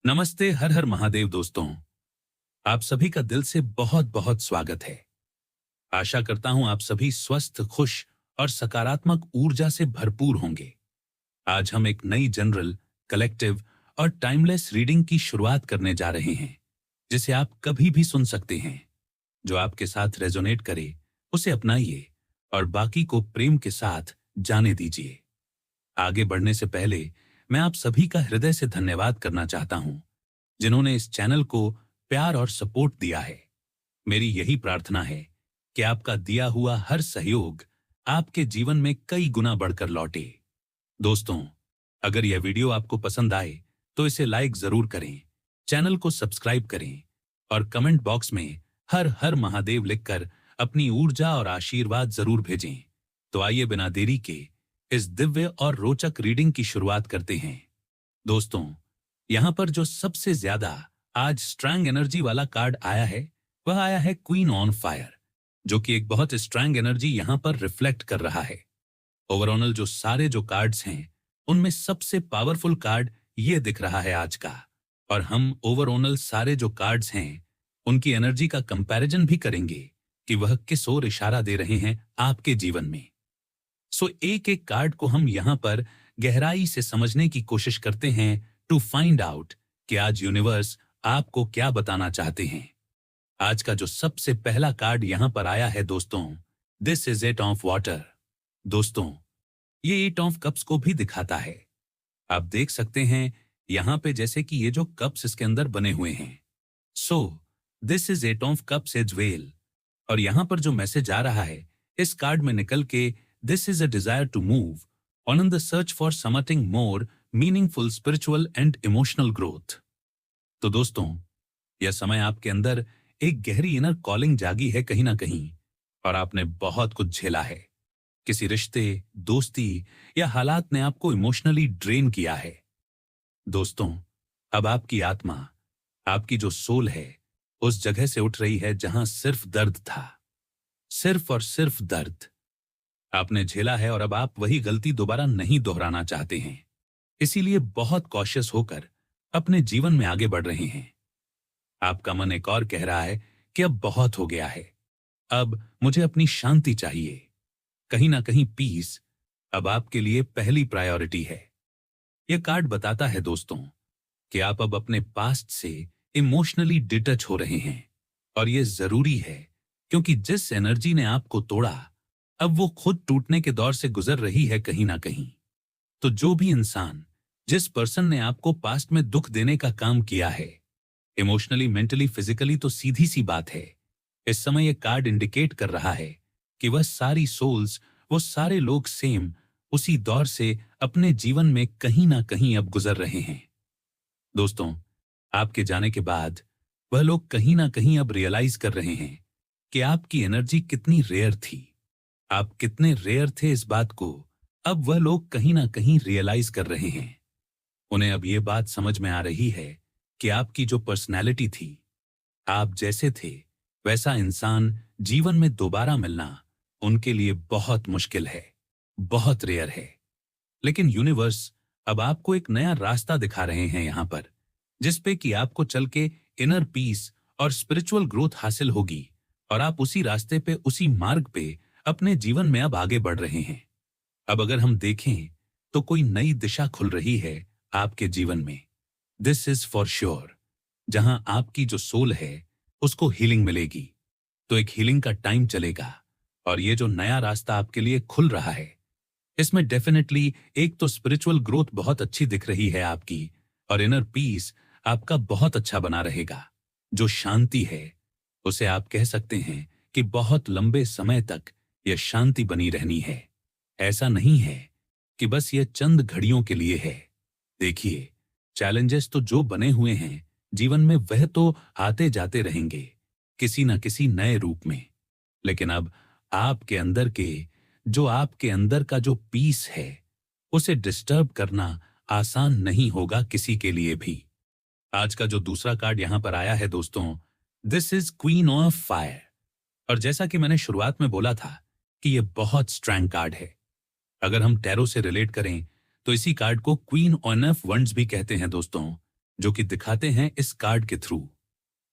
नमस्ते, हर हर महादेव दोस्तों। आप सभी का दिल से बहुत बहुत स्वागत है। आशा करता हूं आप सभी स्वस्थ, खुश और सकारात्मक ऊर्जा से भरपूर होंगे। आज हम एक नई जनरल, कलेक्टिव और टाइमलेस रीडिंग की शुरुआत करने जा रहे हैं, जिसे आप कभी भी सुन सकते हैं। जो आपके साथ रेजोनेट करे उसे अपनाइए और बाकी को प्रेम के साथ जाने दीजिए। आगे बढ़ने से पहले मैं आप सभी का हृदय से धन्यवाद करना चाहता हूं, जिन्होंने इस चैनल को प्यार और सपोर्ट दिया है। मेरी यही प्रार्थना है कि आपका दिया हुआ हर सहयोग आपके जीवन में कई गुना बढ़कर लौटे। दोस्तों, अगर यह वीडियो आपको पसंद आए तो इसे लाइक जरूर करें, चैनल को सब्सक्राइब करें और कमेंट बॉक्स में हर हर महादेव लिखकर अपनी ऊर्जा और आशीर्वाद जरूर भेजें। तो आइए बिना देरी के इस दिव्य और रोचक रीडिंग की शुरुआत करते हैं। दोस्तों, यहां पर जो सबसे ज्यादा आज स्ट्रांग एनर्जी वाला कार्ड आया है वह आया है क्वीन ऑन फायर, जो कि एक बहुत स्ट्रांग एनर्जी यहां पर रिफ्लेक्ट कर रहा है। ओवरऑल जो सारे जो कार्ड्स हैं उनमें सबसे पावरफुल कार्ड ये दिख रहा है आज का, और हम ओवरऑल सारे जो कार्ड्स हैं उनकी एनर्जी का कंपैरिजन भी करेंगे कि वह किस ओर इशारा दे रहे हैं आपके जीवन में। सो एक एक कार्ड को हम यहां पर गहराई से समझने की कोशिश करते हैं टू फाइंड आउट कि आज यूनिवर्स आपको क्या बताना चाहते हैं। आज का जो सबसे पहला कार्ड यहां पर आया है दोस्तों, this is eight of water. दोस्तों, ये एट ऑफ कप्स को भी दिखाता है। आप देख सकते हैं यहां पे जैसे कि ये जो कप्स इसके अंदर बने हुए हैं। So this is eight of cups as well, और यहां पर जो मैसेज आ रहा है इस कार्ड में निकल के, this is a desire to move on in the search for something more meaningful spiritual and emotional growth. तो दोस्तों, यह समय आपके अंदर एक गहरी इनर कॉलिंग जागी है कहीं ना कहीं, और आपने बहुत कुछ झेला है। किसी रिश्ते, दोस्ती या हालात ने आपको इमोशनली ड्रेन किया है। दोस्तों, अब आपकी आत्मा, आपकी जो सोल है, उस जगह से उठ रही है जहां सिर्फ दर्द था, सिर्फ और सिर्फ दर्द आपने झेला है, और अब आप वही गलती दोबारा नहीं दोहराना चाहते हैं। इसीलिए बहुत कॉशियस होकर अपने जीवन में आगे बढ़ रहे हैं। आपका मन एक और कह रहा है कि अब बहुत हो गया है, अब मुझे अपनी शांति चाहिए। कहीं ना कहीं पीस अब आपके लिए पहली प्रायोरिटी है। यह कार्ड बताता है दोस्तों कि आप अब अपने पास्ट से इमोशनली डिटच हो रहे हैं, और यह जरूरी है क्योंकि जिस एनर्जी ने आपको तोड़ा अब वो खुद टूटने के दौर से गुजर रही है कहीं ना कहीं। तो जो भी इंसान, जिस पर्सन ने आपको पास्ट में दुख देने का काम किया है, इमोशनली, मेंटली, फिजिकली, तो सीधी सी बात है, इस समय यह कार्ड इंडिकेट कर रहा है कि वह सारी सोल्स, वो सारे लोग सेम उसी दौर से अपने जीवन में कहीं ना कहीं अब गुजर रहे हैं। दोस्तों, आपके जाने के बाद वह लोग कहीं ना कहीं अब रियलाइज कर रहे हैं कि आपकी एनर्जी कितनी रेयर थी, आप कितने रेयर थे। इस बात को अब वह लोग कहीं ना कहीं रियलाइज कर रहे हैं। उन्हें अब यह बात समझ में आ रही है कि आपकी जो पर्सनैलिटी थी, आप जैसे थे वैसा इंसान जीवन में दोबारा मिलना उनके लिए बहुत मुश्किल है, बहुत रेयर है। लेकिन यूनिवर्स अब आपको एक नया रास्ता दिखा रहे हैं यहां पर, जिसपे कि आपको चल के इनर पीस और स्पिरिचुअल ग्रोथ हासिल होगी, और आप उसी रास्ते पे, उसी मार्ग पे अपने जीवन में अब आगे बढ़ रहे हैं। अब अगर हम देखें तो कोई नई दिशा खुल रही है आपके जीवन में। दिस इज फॉर श्योर, जहां आपकी जो सोल है उसको हीलिंग मिलेगी, तो एक हीलिंग का टाइम चलेगा। और ये जो नया रास्ता आपके लिए खुल रहा है, इसमें डेफिनेटली एक तो स्पिरिचुअल ग्रोथ बहुत अच्छी दिख रही है आपकी, और इनर पीस आपका बहुत अच्छा बना रहेगा। जो शांति है उसे आप कह सकते हैं कि बहुत लंबे समय तक यह शांति बनी रहनी है। ऐसा नहीं है कि बस यह चंद घड़ियों के लिए है। देखिए, चैलेंजेस तो जो बने हुए हैं जीवन में वह तो आते जाते रहेंगे किसी न किसी नए रूप में, लेकिन अब आपके अंदर का जो पीस है उसे डिस्टर्ब करना आसान नहीं होगा किसी के लिए भी। आज का जो दूसरा कार्ड यहां पर आया है दोस्तों, this is queen of fire, और जैसा कि मैंने शुरुआत में बोला था कि यह बहुत स्ट्रॉन्ग कार्ड है। अगर हम टैरो से रिलेट करें तो इसी कार्ड को क्वीन ऑन ऑफ वंड्स भी कहते हैं दोस्तों, जो कि दिखाते हैं इस कार्ड के थ्रू।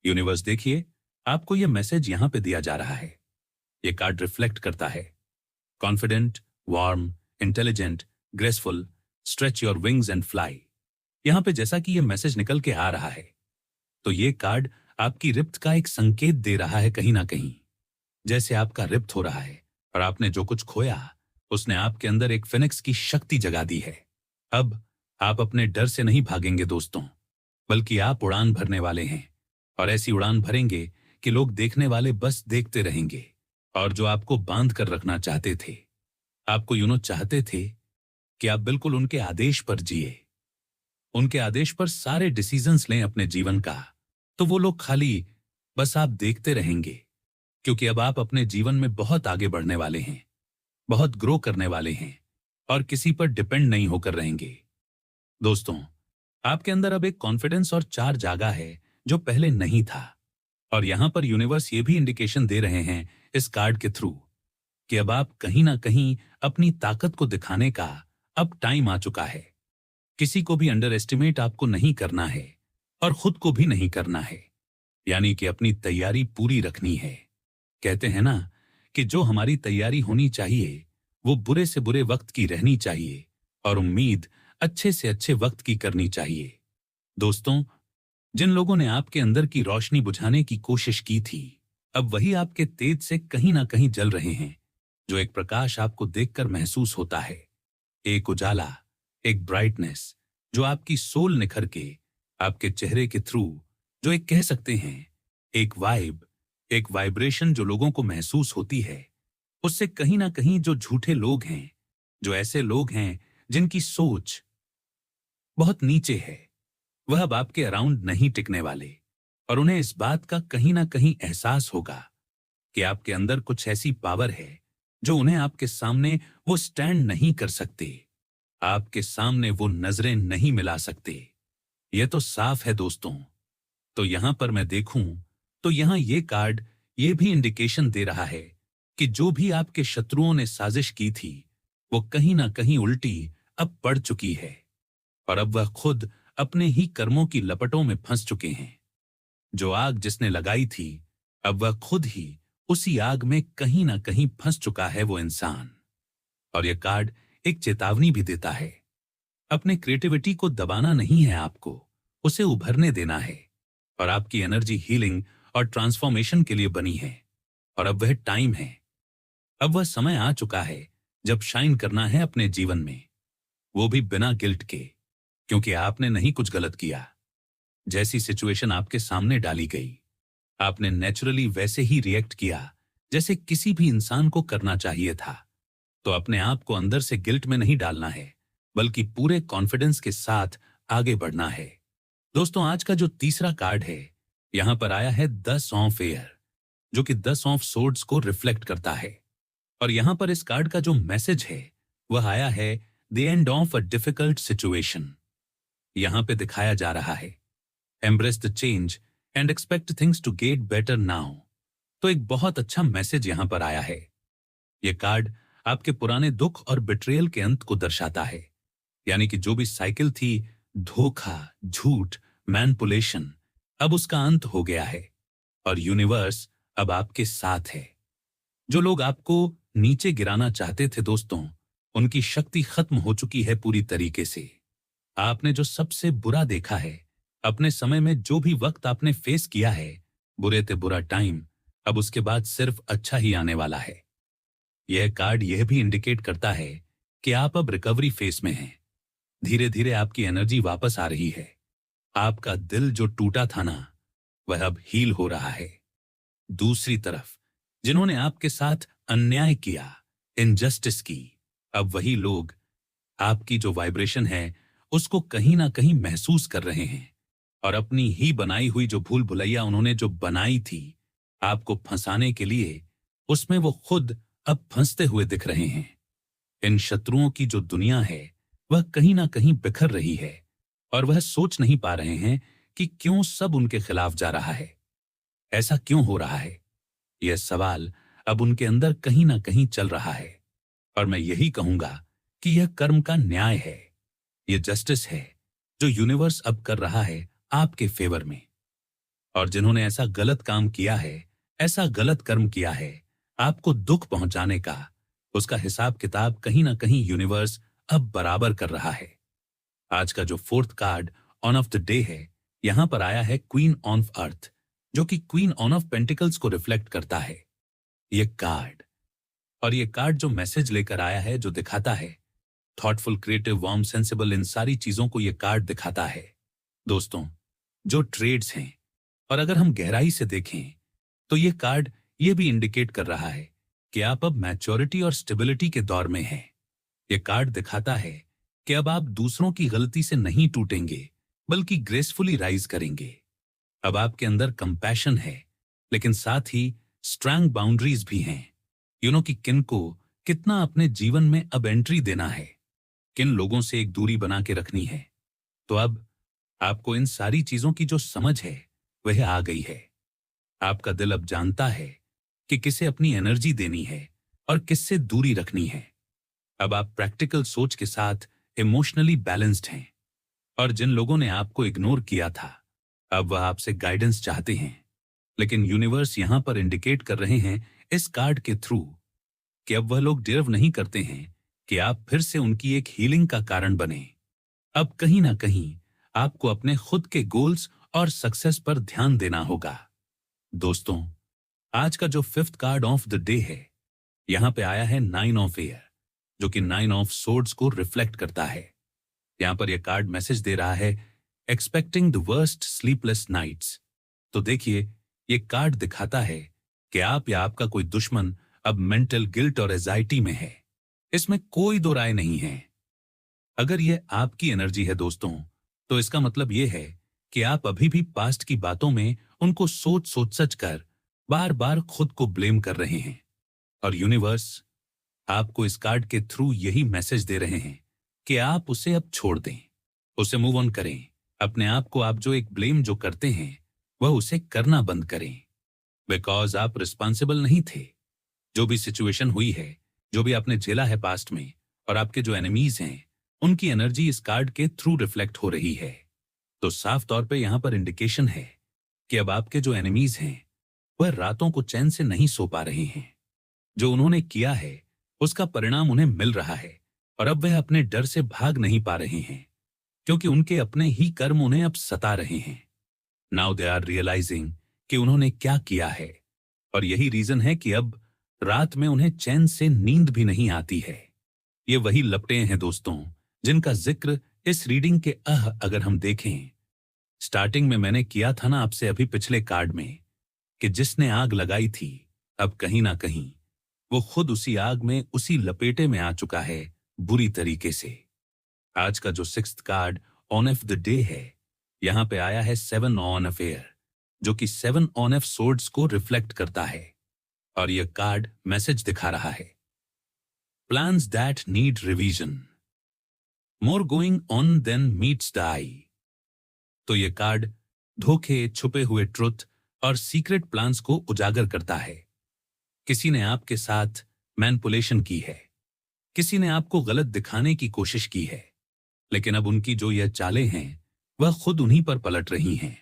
यूनिवर्स देखिए, आपको यह मैसेज यहां पे दिया जा रहा है। यह कार्ड रिफ्लेक्ट करता है confident, warm, intelligent, graceful, stretch your wings and fly. यहां पे जैसा कि यह मैसेज निकल के आ रहा है, तो ये कार्ड आपकी रिप्त का एक संकेत दे रहा है कहीं ना कहीं। जैसे आपका रिप्त हो रहा है और आपने जो कुछ खोया, उसने आपके अंदर एक फिनिक्स की शक्ति जगा दी है। अब आप अपने डर से नहीं भागेंगे दोस्तों, बल्कि आप उड़ान भरने वाले हैं। और ऐसी उड़ान भरेंगे कि लोग देखने वाले बस देखते रहेंगे। और जो आपको बांध कर रखना चाहते थे, आपको चाहते थे कि आप बिल्कुल उनके आदेश पर जिए, उनके आदेश पर सारे डिसीजंस लें अपने जीवन का, तो वो लोग खाली बस आप देखते रहेंगे। क्योंकि अब आप अपने जीवन में बहुत आगे बढ़ने वाले हैं, बहुत ग्रो करने वाले हैं और किसी पर डिपेंड नहीं होकर रहेंगे। दोस्तों, आपके अंदर अब एक कॉन्फिडेंस और चार जागा है जो पहले नहीं था। और यहां पर यूनिवर्स ये भी इंडिकेशन दे रहे हैं इस कार्ड के थ्रू कि अब आप कहीं ना कहीं अपनी ताकत को दिखाने का अब टाइम आ चुका है। किसी को भी अंडर एस्टिमेट आपको नहीं करना है और खुद को भी नहीं करना है। यानी कि अपनी तैयारी पूरी रखनी है। कहते हैं ना कि जो हमारी तैयारी होनी चाहिए वो बुरे से बुरे वक्त की रहनी चाहिए और उम्मीद अच्छे से अच्छे वक्त की करनी चाहिए। दोस्तों, जिन लोगों ने आपके अंदर की रोशनी बुझाने की कोशिश की थी, अब वही आपके तेज से कहीं ना कहीं जल रहे हैं। जो एक प्रकाश आपको देखकर महसूस होता है, एक उजाला, एक ब्राइटनेस जो आपकी सोल निखर के आपके चेहरे के थ्रू, जो एक कह सकते हैं एक वाइब, एक वाइब्रेशन जो लोगों को महसूस होती है, उससे कहीं ना कहीं जो झूठे लोग हैं, जो ऐसे लोग हैं जिनकी सोच बहुत नीचे है, वह अब आपके अराउंड नहीं टिकने वाले। और उन्हें इस बात का कहीं ना कहीं एहसास होगा कि आपके अंदर कुछ ऐसी पावर है जो उन्हें आपके सामने वो स्टैंड नहीं कर सकते, आपके सामने वो नजरें नहीं मिला सकते। यह तो साफ है दोस्तों। तो यहां पर मैं देखूं तो यहां ये कार्ड ये भी इंडिकेशन दे रहा है कि जो भी आपके शत्रुओं ने साजिश की थी, वो कहीं ना कहीं उल्टी अब पड़ चुकी है। और अब वह खुद अपने ही कर्मों की लपटों में फंस चुके हैं। जो आग जिसने लगाई थी, अब वह खुद ही उसी आग में कहीं ना कहीं फंस चुका है वो इंसान। और यह कार्ड एक चेतावनी भी देता है, अपने क्रिएटिविटी को दबाना नहीं है आपको, उसे उभरने देना है। और आपकी एनर्जी हीलिंग और ट्रांसफॉर्मेशन के लिए बनी है। और अब वह टाइम है, अब वह समय आ चुका है जब शाइन करना है अपने जीवन में, वो भी बिना गिल्ट के, क्योंकि आपने नहीं कुछ गलत किया। जैसी सिचुएशन आपके सामने डाली गई, आपने नेचुरली वैसे ही रिएक्ट किया जैसे किसी भी इंसान को करना चाहिए था। तो अपने आप को अंदर से गिल्ट में नहीं डालना है, बल्कि पूरे कॉन्फिडेंस के साथ आगे बढ़ना है। दोस्तों, आज का जो तीसरा कार्ड है, यहां पर आया है 10 ऑफ एयर, जो कि 10 ऑफ सोर्ड्स को रिफ्लेक्ट करता है। और यहां पर इस कार्ड का जो मैसेज है वह आया है the end of a difficult situation. यहां पे दिखाया जा रहा है embrace the change and expect things to get better now. तो एक बहुत अच्छा मैसेज यहां पर आया है। यह कार्ड आपके पुराने दुख और बिट्रेयल के अंत को दर्शाता है। यानी कि जो भी साइकिल थी, धोखा, झूठ, मैनिपुलेशन, अब उसका अंत हो गया है और यूनिवर्स अब आपके साथ है। जो लोग आपको नीचे गिराना चाहते थे दोस्तों, उनकी शक्ति खत्म हो चुकी है पूरी तरीके से। आपने जो सबसे बुरा देखा है, अपने समय में जो भी वक्त आपने फेस किया है, बुरे ते बुरा टाइम, अब उसके बाद सिर्फ अच्छा ही आने वाला है। यह कार्ड यह भी इंडिकेट करता है कि आप अब रिकवरी फेस में हैं। धीरे धीरे आपकी एनर्जी वापस आ रही है। आपका दिल जो टूटा था ना, वह अब हील हो रहा है। दूसरी तरफ जिन्होंने आपके साथ अन्याय किया, इनजस्टिस की, अब वही लोग आपकी जो वाइब्रेशन है उसको कहीं ना कहीं महसूस कर रहे हैं और अपनी ही बनाई हुई जो भूल भुलैया उन्होंने जो बनाई थी आपको फंसाने के लिए, उसमें वो खुद अब फंसते हुए दिख रहे हैं। इन शत्रुओं की जो दुनिया है वह कहीं ना कहीं बिखर रही है और वह सोच नहीं पा रहे हैं कि क्यों सब उनके खिलाफ जा रहा है, ऐसा क्यों हो रहा है। यह सवाल अब उनके अंदर कहीं ना कहीं चल रहा है। और मैं यही कहूंगा कि यह कर्म का न्याय है, यह जस्टिस है जो यूनिवर्स अब कर रहा है आपके फेवर में। और जिन्होंने ऐसा गलत काम किया है, ऐसा गलत कर्म किया है आपको दुख पहुंचाने का, उसका हिसाब किताब कहीं ना कहीं यूनिवर्स अब बराबर कर रहा है। आज का जो fourth card on off the day है, यहां पर आया है क्वीन ऑफ अर्थ, जो कि क्वीन ऑन ऑफ पेंटिकल्स को रिफ्लेक्ट करता है। ये कार्ड और ये कार्ड जो मैसेज लेकर आया है, जो दिखाता है थॉटफुल, क्रिएटिव, वार्म, सेंसिबल, इन सारी चीजों को ये कार्ड दिखाता है दोस्तों, जो ट्रेड्स हैं। और अगर हम गहराई से देखें तो ये कार्ड ये भी इंडिकेट कर रहा है कि आप अब मैच्योरिटी और स्टेबिलिटी के दौर में हैं। ये कार्ड दिखाता है कि अब आप दूसरों की गलती से नहीं टूटेंगे, बल्कि ग्रेसफुली राइज करेंगे। अब आपके अंदर कंपैशन है, लेकिन साथ ही स्ट्रांग बाउंड्रीज भी हैं। कि किन को कितना अपने जीवन में अब एंट्री देना है, किन लोगों से एक दूरी बना के रखनी है। तो अब आपको इन सारी चीजों की जो समझ है वह आ गई है। आपका दिल अब जानता है कि किसे अपनी एनर्जी देनी है और किससे दूरी रखनी है। अब आप प्रैक्टिकल सोच के साथ इमोशनली बैलेंस्ड हैं। और जिन लोगों ने आपको इग्नोर किया था, अब वह आपसे गाइडेंस चाहते हैं। लेकिन यूनिवर्स यहां पर इंडिकेट कर रहे हैं इस कार्ड के थ्रू कि अब वह लोग डिजर्व नहीं करते हैं कि आप फिर से उनकी एक हीलिंग का कारण बने। अब कहीं ना कहीं आपको अपने खुद के गोल्स और सक्सेस पर ध्यान देना होगा। दोस्तों, आज का जो fifth card of the day है, यहां पे आया है 9 ऑफ एयर, जो कि 9 ऑफ सोर्ड्स को रिफ्लेक्ट करता है। यहां पर यह कार्ड मैसेज दे रहा है expecting the worst sleepless nights. तो देखिए, यह कार्ड दिखाता है कि आप या आपका कोई दुश्मन अब मेंटल गिल्ट और एजाइटी में है। इसमें कोई दो राय नहीं है। अगर यह आपकी एनर्जी है दोस्तों, तो इसका मतलब यह है कि आप अभी भी पास्ट की बातों में उनको सोच सोच सच कर बार बार खुद को ब्लेम कर रहे हैं। और यूनिवर्स आपको इस कार्ड के थ्रू यही मैसेज दे रहे हैं कि आप उसे अब छोड़ दें, उसे मूव ऑन करें। अपने आप को आप जो एक ब्लेम जो करते हैं, वह उसे करना बंद करें। बिकॉज आप रिस्पॉन्सिबल नहीं थे। जो भी सिचुएशन हुई है, जो भी आपने झेला है पास्ट में, और आपके जो एनिमीज हैं, उनकी एनर्जी इस कार्ड के थ्रू रिफ्लेक्ट हो रही है। तो साफ तौर पे यहां पर इंडिकेशन है कि अब आपके जो एनिमीज हैं, वह रातों को चैन से नहीं सो पा रहे हैं। जो उन्होंने किया है उसका परिणाम उन्हें मिल रहा है, और अब वह अपने डर से भाग नहीं पा रहे हैं, क्योंकि उनके अपने ही कर्म उन्हें अब सता रहे हैं। नाउ दे आर रियलाइजिंग कि उन्होंने क्या किया है, और यही रीजन है कि अब रात में उन्हें चैन से नींद भी नहीं आती है। ये वही लपटें हैं दोस्तों, जिनका जिक्र इस रीडिंग के अगर हम देखें, स्टार्टिंग में मैंने किया था ना आपसे अभी पिछले कार्ड में, कि जिसने आग लगाई थी, अब कहीं ना कहीं वो खुद उसी आग में, उसी लपेटे में आ चुका है बुरी तरीके से। आज का जो sixth card on off the day है, यहां पे आया है 7 ऑन ऑफ एयर, जो कि 7 ऑन ऑफ सोर्ड्स को रिफ्लेक्ट करता है। और यह कार्ड मैसेज दिखा रहा है plans that need revision, more going on then meets the eye. तो यह कार्ड धोखे, छुपे हुए ट्रुथ और सीक्रेट प्लान्स को उजागर करता है। किसी ने आपके साथ मैनिपुलेशन की है, किसी ने आपको गलत दिखाने की कोशिश की है, लेकिन अब उनकी जो यह चालें हैं, वह खुद उन्हीं पर पलट रही हैं।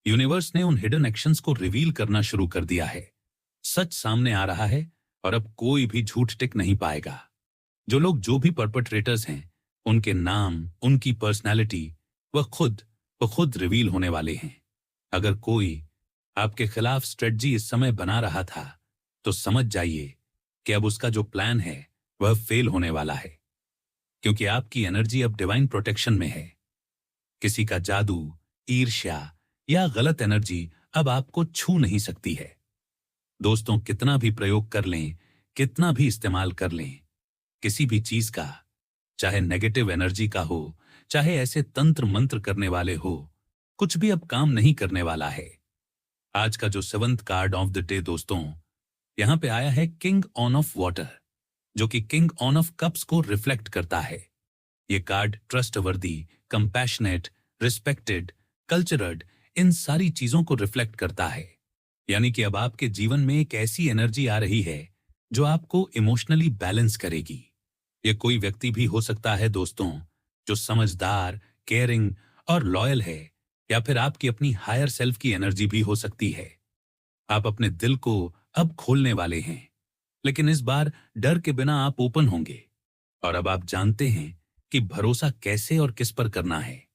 यूनिवर्स ने उन हिडन एक्शंस को रिवील करना शुरू कर दिया है। सच सामने आ रहा है, और अब कोई भी झूठ टिक नहीं पाएगा। जो लोग, जो भी परपेट्रेटर्स हैं, उनके नाम, उनकी पर्सनैलिटी, वह खुद रिवील होने वाले हैं। अगर कोई आपके खिलाफ स्ट्रेटजी इस समय बना रहा था, तो समझ जाइए कि अब उसका जो प्लान है वह फेल होने वाला है, क्योंकि आपकी एनर्जी अब डिवाइन प्रोटेक्शन में है। किसी का जादू, ईर्ष्या या गलत एनर्जी अब आपको छू नहीं सकती है। दोस्तों, कितना भी प्रयोग कर लें, कितना भी इस्तेमाल कर लें, किसी भी चीज का, चाहे नेगेटिव एनर्जी का हो, चाहे ऐसे तंत्र मंत्र करने वाले हो, कुछ भी अब काम नहीं करने वाला है। आज का जो 7th card of the day दोस्तों, यहां पे आया है किंग ऑन ऑफ वाटर, जो कि किंग ऑन ऑफ कप्स को रिफ्लेक्ट करता है। ये card trustworthy, compassionate, respected, cultured, इन सारी चीजों को रिफ्लेक्ट करता है। यानी कि अब आपके जीवन में एक ऐसी एनर्जी आ रही है जो आपको इमोशनली बैलेंस करेगी। ये कोई व्यक्ति भी हो सकता है दोस्तों, जो समझदार, केयरिंग और लॉयल है, या फिर आपकी अपनी हायर सेल्फ की एनर्जी भी हो सकती है। आप अपने दिल को अब खोलने वाले हैं, लेकिन इस बार डर के बिना आप ओपन होंगे। और अब आप जानते हैं कि भरोसा कैसे और किस पर करना है।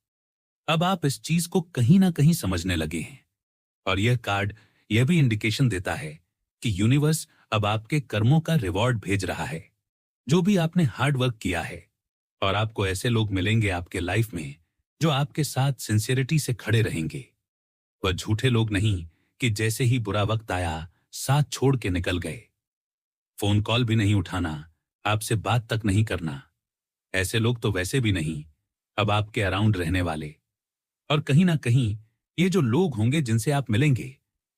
अब आप इस चीज को कहीं ना कहीं समझने लगे हैं। और यह कार्ड यह भी इंडिकेशन देता है कि यूनिवर्स अब आपके कर्मों का रिवॉर्ड भेज रहा है, जो भी आपने हार्ड वर्क किया है। और आपको ऐसे लोग मिलेंगे आपके लाइफ में जो आपके साथ सिंसियरिटी से खड़े रहेंगे। वह झूठे लोग नहीं कि जैसे ही बुरा वक्त आया साथ छोड़ के निकल गए। फोन कॉल भी नहीं उठाना, आपसे बात तक नहीं करना। ऐसे लोग तो वैसे भी नहीं अब आपके अराउंड रहने वाले। और कहीं ना कहीं ये जो लोग होंगे जिनसे आप मिलेंगे,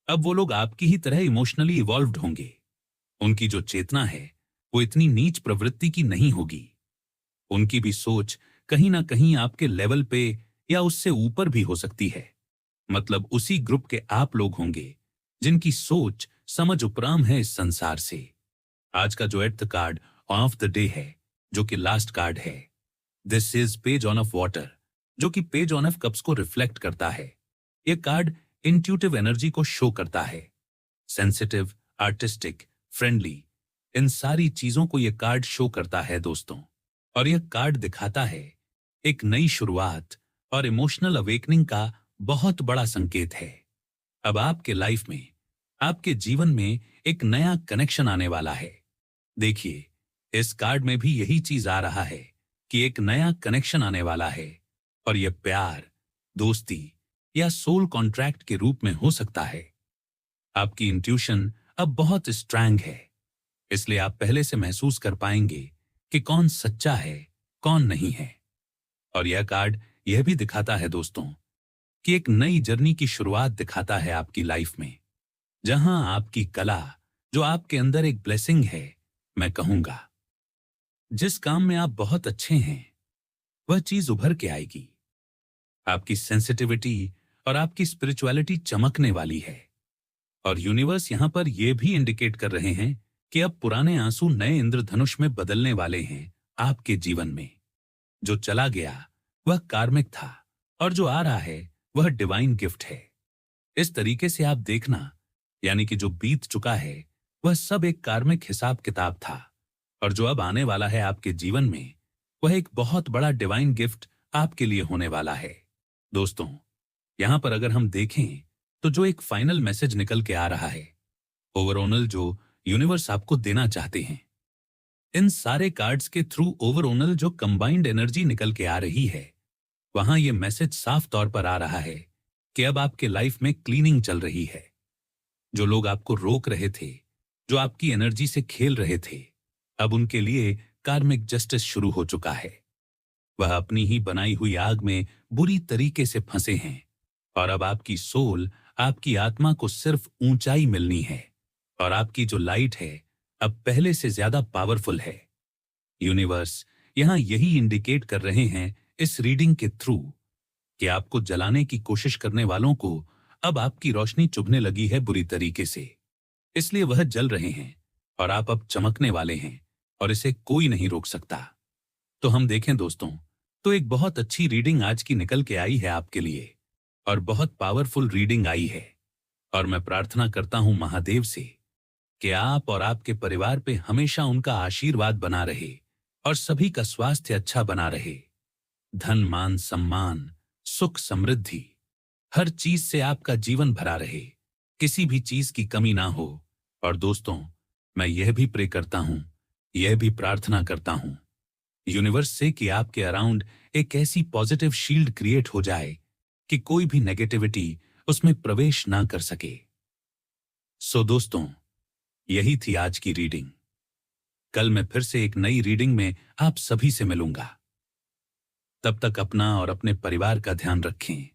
अब वो लोग आपकी ही तरह इमोशनली इवॉल्व्ड होंगे। उनकी जो चेतना है वो इतनी नीच प्रवृत्ति की नहीं होगी। उनकी भी सोच कहीं ना कहीं आपके लेवल पे या उससे ऊपर भी हो सकती है। मतलब उसी ग्रुप के आप लोग होंगे जिनकी सोच समझ उपराम है इस संसार से। आज का जो eighth card of the day है, जो कि लास्ट कार्ड है, this is page on off water, जो कि पेज ऑन ऑफ कप्स को रिफ्लेक्ट करता है। यह कार्ड इंट्यूटिव एनर्जी को शो करता है। सेंसिटिव, आर्टिस्टिक, फ्रेंडली, इन सारी चीजों को यह कार्ड शो करता है दोस्तों। और यह कार्ड दिखाता है एक नई शुरुआत और इमोशनल अवेकनिंग का बहुत बड़ा संकेत है। अब आपके लाइफ में, आपके जीवन में एक नया कनेक्शन आने वाला है। देखिए, इस कार्ड में भी यही चीज आ रहा है कि एक नया कनेक्शन आने वाला है। और यह प्यार, दोस्ती या सोल कॉन्ट्रैक्ट के रूप में हो सकता है। आपकी इंट्यूशन अब बहुत स्ट्रांग है, इसलिए आप पहले से महसूस कर पाएंगे कि कौन सच्चा है, कौन नहीं है। और यह कार्ड यह भी दिखाता है दोस्तों कि एक नई जर्नी की शुरुआत दिखाता है आपकी लाइफ में, जहां आपकी कला, जो आपके अंदर एक ब्लेसिंग है, मैं कहूंगा जिस काम में आप बहुत अच्छे हैं, वह चीज उभर के आएगी। आपकी सेंसिटिविटी और आपकी स्पिरिचुअलिटी चमकने वाली है। और यूनिवर्स यहां पर यह भी इंडिकेट कर रहे हैं कि अब पुराने आंसू नए इंद्रधनुष में बदलने वाले हैं आपके जीवन में। जो चला गया वह कार्मिक था, और जो आ रहा है वह डिवाइन गिफ्ट है। इस तरीके से आप देखना, यानी कि जो बीत चुका है वह सब एक कार्मिक हिसाब किताब था, और जो अब आने वाला है आपके जीवन में वह एक बहुत बड़ा डिवाइन गिफ्ट आपके लिए होने वाला है। दोस्तों, यहां पर अगर हम देखें तो जो एक फाइनल मैसेज निकल के आ रहा है, ओवरऑल जो यूनिवर्स आपको देना चाहते हैं, इन सारे कार्ड्स के थ्रू ओवरऑल जो कंबाइंड एनर्जी निकल के आ रही है, वहां यह मैसेज साफ तौर पर आ रहा है कि अब आपके लाइफ में क्लीनिंग चल रही है। जो लोग आपको रोक रहे थे, जो आपकी एनर्जी से खेल रहे थे, अब उनके लिए कार्मिक जस्टिस शुरू हो चुका है। वह अपनी ही बनाई हुई आग में बुरी तरीके से फंसे हैं, और अब आपकी सोल, आपकी आत्मा को सिर्फ ऊंचाई मिलनी है। और आपकी जो लाइट है अब पहले से ज्यादा पावरफुल है। यूनिवर्स यहां यही इंडिकेट कर रहे हैं इस रीडिंग के थ्रू कि आपको जलाने की कोशिश करने वालों को अब आपकी रोशनी चुभने लगी है बुरी तरीके से, इसलिए वह जल रहे हैं और आप अब चमकने वाले हैं, और इसे कोई नहीं रोक सकता। तो हम देखें दोस्तों, तो एक बहुत अच्छी रीडिंग आज की निकल के आई है आपके लिए, और बहुत पावरफुल रीडिंग आई है। और मैं प्रार्थना करता हूं महादेव से कि आप और आपके परिवार पे हमेशा उनका आशीर्वाद बना रहे, और सभी का स्वास्थ्य अच्छा बना रहे। धन, मान, सम्मान, सुख, समृद्धि, हर चीज से आपका जीवन भरा रहे, किसी भी चीज की कमी ना हो। और दोस्तों, मैं यह भी प्रे करता हूं, यह भी प्रार्थना करता हूं यूनिवर्स से कि आपके अराउंड एक ऐसी पॉजिटिव शील्ड क्रिएट हो जाए कि कोई भी नेगेटिविटी उसमें प्रवेश ना कर सके। सो दोस्तों, यही थी आज की रीडिंग। कल मैं फिर से एक नई रीडिंग में आप सभी से मिलूंगा। तब तक अपना और अपने परिवार का ध्यान रखें।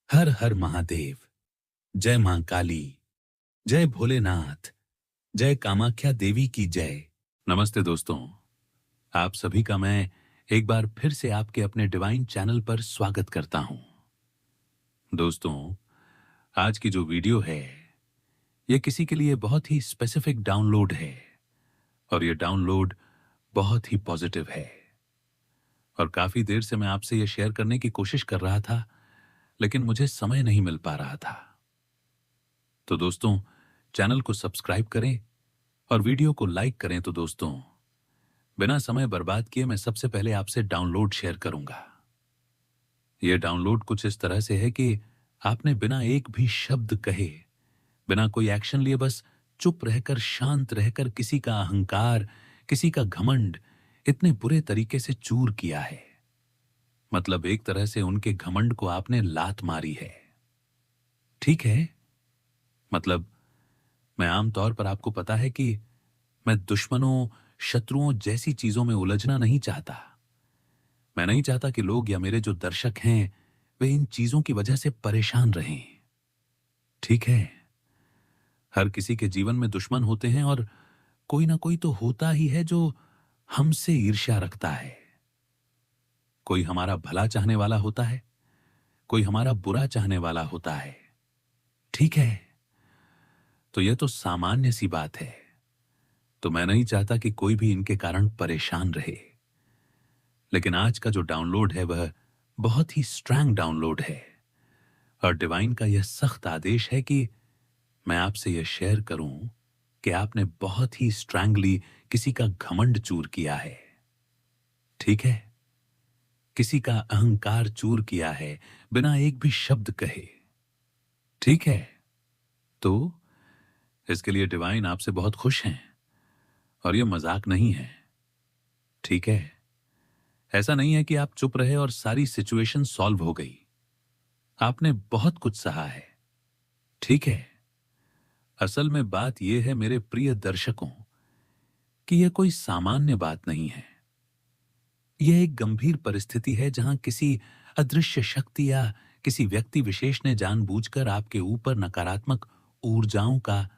हर हर महादेव। जय मां काली, जय भोलेनाथ, जय कामाख्या देवी की जय। नमस्ते दोस्तों, आप सभी का मैं एक बार फिर से आपके अपने डिवाइन चैनल पर स्वागत करता हूं। दोस्तों, आज की जो वीडियो है यह किसी के लिए बहुत ही स्पेसिफिक डाउनलोड है, और यह डाउनलोड बहुत ही पॉजिटिव है। और काफी देर से मैं आपसे यह शेयर करने की कोशिश कर रहा था, लेकिन मुझे समय नहीं मिल पा रहा था। तो दोस्तों, चैनल को सब्सक्राइब करें और वीडियो को लाइक करें। तो दोस्तों, बिना समय बर्बाद किए मैं सबसे पहले आपसे डाउनलोड शेयर करूंगा। यह डाउनलोड कुछ इस तरह से है कि आपने बिना एक भी शब्द कहे, बिना कोई एक्शन लिए, बस चुप रहकर, शांत रहकर किसी का अहंकार, किसी का घमंड इतने बुरे तरीके से चूर किया है। मतलब एक तरह से उनके घमंड को आपने लात मारी है। ठीक है? मतलब मैं आमतौर पर, आपको पता है कि मैं दुश्मनों, शत्रुओं जैसी चीजों में उलझना नहीं चाहता। मैं नहीं चाहता कि लोग या मेरे जो दर्शक हैं वे इन चीजों की वजह से परेशान रहें। ठीक है? हर किसी के जीवन में दुश्मन होते हैं और कोई ना कोई तो होता ही है जो हमसे ईर्ष्या रखता है। कोई हमारा भला चाहने वाला होता है, कोई हमारा बुरा चाहने वाला होता है। ठीक है? तो यह तो सामान्य सी बात है। तो मैं नहीं चाहता कि कोई भी इनके कारण परेशान रहे। लेकिन आज का जो डाउनलोड है वह बहुत ही स्ट्रांग डाउनलोड है और डिवाइन का यह सख्त आदेश है कि मैं आपसे यह शेयर करूं कि आपने बहुत ही स्ट्रांगली किसी का घमंड चूर किया है। ठीक है? किसी का अहंकार चूर किया है बिना एक भी शब्द कहे। ठीक है? तो इसके लिए डिवाइन आपसे बहुत खुश हैं और यह मजाक नहीं है। ठीक है? ऐसा नहीं है कि आप चुप रहे और सारी सिचुएशन सॉल्व हो गई। आपने बहुत कुछ सहा है। ठीक है? असल में बात यह है मेरे प्रिय दर्शकों कि यह कोई सामान्य बात नहीं है। यह एक गंभीर परिस्थिति है जहां किसी अदृश्य शक्ति या किसी व्यक्ति विशेष ने जानबूझकर आपके ऊपर नकारात्मक ऊर्जाओं का